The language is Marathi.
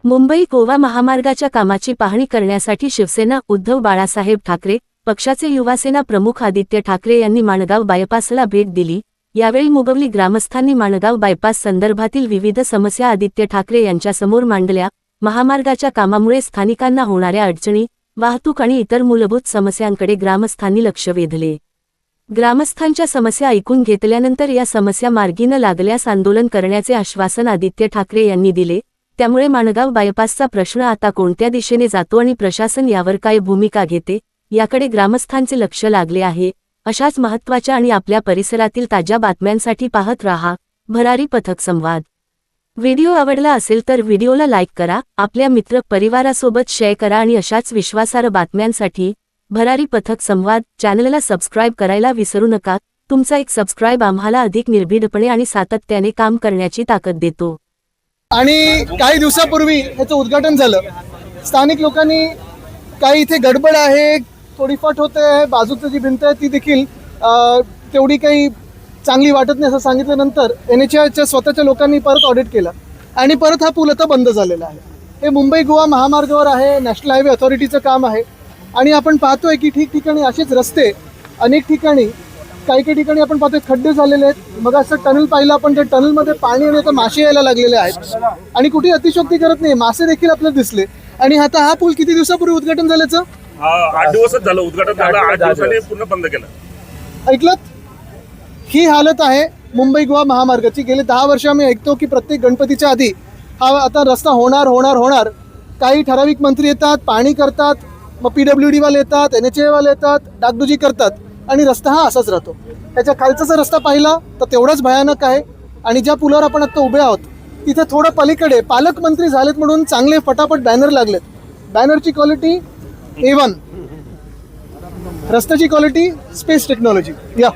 मुंबई गोवा महामार्गाच्या कामाची पाहणी करण्यासाठी शिवसेना उद्धव बाळासाहेब ठाकरे पक्षाचे युवासेना प्रमुख आदित्य ठाकरे यांनी माणगाव बायपासला भेट दिली। यावेळी मुगवली ग्रामस्थांनी माणगाव बायपास संदर्भातील विविध समस्या आदित्य ठाकरे यांच्यासमोर मांडल्या। महामार्गाच्या कामामुळे स्थानिकांना होणाऱ्या अडचणी, वाहतूक आणि इतर मूलभूत समस्यांकडे ग्रामस्थांनी लक्ष वेधले। ग्रामस्थांच्या समस्या ऐकून घेतल्यानंतर या समस्या मार्गी न लागल्यास आंदोलन करण्याचे आश्वासन आदित्य ठाकरे यांनी दिले। त्यामुळे माणगाव बायपासचा प्रश्न आता कोणत्या दिशेने जातो आणि प्रशासन यावर काय भूमिका घेते याकडे ग्रामस्थांचे लक्ष लागले आहे। अशाच महत्त्वाच्या आणि आपल्या परिसरातील ताज्या बातम्यांसाठी पाहत रहा भरारी पथक संवाद। व्हिडिओ आवडला असेल तर व्हिडिओला लाईक करा, आपल्या मित्र परिवारासोबत शेअर करा आणि अशाच विश्वासार्ह बातम्यांसाठी भरारी पथक संवाद चॅनलला सबस्क्राइब करायला विसरू नका। तुमचा एक सबस्क्राइब आम्हाला अधिक निर्भीडपणे आणि सातत्याने काम करण्याची ताकद देतो। आणि काही दिवसापूर्वी याचं उद्घाटन झालं। स्थानिक लोकांनी काही इथे गडबड आहे, थोडीफाट होते आहे, बाजूची जी भिंत आहे ती देखील तेवढी काही चांगली वाटत नाही असं सांगितल्यानंतर NHAIच्या स्वतःच्या लोकांनी परत ऑडिट केलं आणि परत हा पूल आता बंद झालेला आहे। हे मुंबई गोवा महामार्गावर आहे, नॅशनल हायवे अथॉरिटीचं काम आहे आणि आपण पाहतोय की ठिकठिकाणी असेच रस्ते अनेक ठिकाणी काही ठिकाणी आपण पाहतोय खड्डे झालेले आहेत। मग असं टनल पाहिलं आपण, त्या टनलमध्ये पाणी आणि आता मासे यायला लागलेले आहेत आणि कुठे अतिशयोक्ती करत नाही, मासे देखील आपल्याला दिसले। आणि आता हा पूल किती दिवसापूर्वी उद्घाटन झाल्याचं 8 दिवसच झालं उद्घाटन झालं, 8 दिवसांनी पूर्ण बंद केलं। ऐकलत? ही हालत आहे मुंबई गोवा महामार्गाची। गेले 10 वर्ष आम्ही ऐकतो की प्रत्येक गणपतीच्या आधी हा आता रस्ता होणार होणार होणार। काही ठराविक मंत्री येतात, पाणी करतात, मग PWD वाले येतात, NHAI वाले येतात, डागडुजी करतात आणि रस्ता हा असाच राहतो। त्याच्या खालचा जर रस्ता पाहिला तर तेवढाच भयानक आहे। आणि ज्या पुलावर आपण आता उभे आहोत तिथे थोडं पलीकडे पालकमंत्री झालेत म्हणून चांगले फटाफट बॅनर लागलेत। बॅनरची क्वालिटी A1, रस्त्याची क्वालिटी स्पेस टेक्नॉलॉजी। या